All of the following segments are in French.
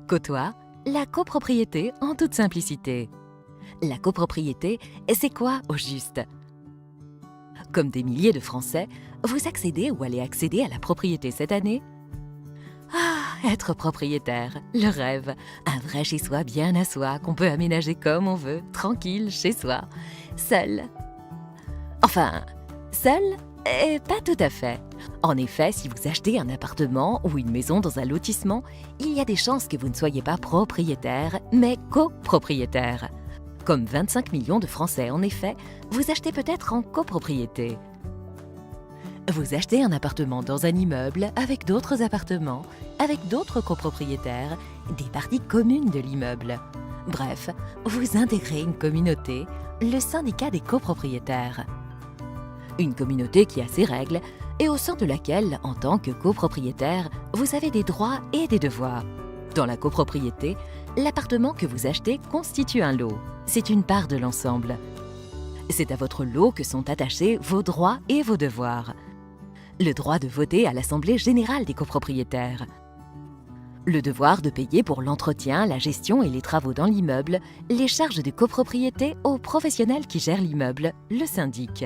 Côtoie la copropriété en toute simplicité. La copropriété, c'est quoi au juste? Comme des milliers de Français, vous accédez ou allez accéder à la propriété cette année? Être propriétaire, le rêve, un vrai chez-soi bien à soi qu'on peut aménager comme on veut, tranquille, chez soi, seul. Enfin, seul et pas tout à fait. En effet, si vous achetez un appartement ou une maison dans un lotissement, il y a des chances que vous ne soyez pas propriétaire, mais copropriétaire. Comme 25 millions de Français, en effet, vous achetez peut-être en copropriété. Vous achetez un appartement dans un immeuble avec d'autres appartements, avec d'autres copropriétaires, des parties communes de l'immeuble. Bref, vous intégrez une communauté, le syndicat des copropriétaires. Une communauté qui a ses règles et au sein de laquelle, en tant que copropriétaire, vous avez des droits et des devoirs. Dans la copropriété, l'appartement que vous achetez constitue un lot. C'est une part de l'ensemble. C'est à votre lot que sont attachés vos droits et vos devoirs. Le droit de voter à l'Assemblée générale des copropriétaires. Le devoir de payer pour l'entretien, la gestion et les travaux dans l'immeuble, les charges de copropriété aux professionnels qui gèrent l'immeuble, le syndic.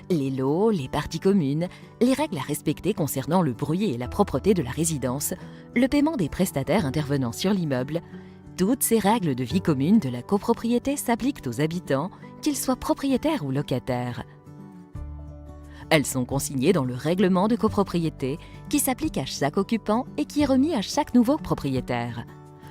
Les lots, les parties communes, les règles à respecter concernant le bruit et la propreté de la résidence, le paiement des prestataires intervenant sur l'immeuble, toutes ces règles de vie commune de la copropriété s'appliquent aux habitants, qu'ils soient propriétaires ou locataires. Elles sont consignées dans le règlement de copropriété qui s'applique à chaque occupant et qui est remis à chaque nouveau propriétaire.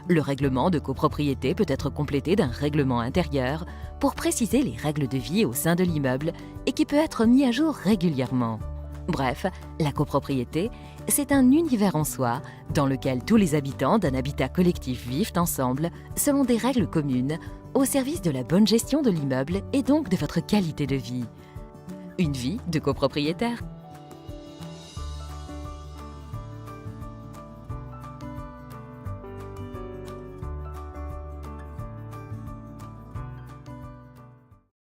Le règlement de copropriété peut être complété d'un règlement intérieur pour préciser les règles de vie au sein de l'immeuble et qui peut être mis à jour régulièrement. Bref, la copropriété, c'est un univers en soi dans lequel tous les habitants d'un habitat collectif vivent ensemble selon des règles communes au service de la bonne gestion de l'immeuble et donc de votre qualité de vie. Une vie de copropriétaire.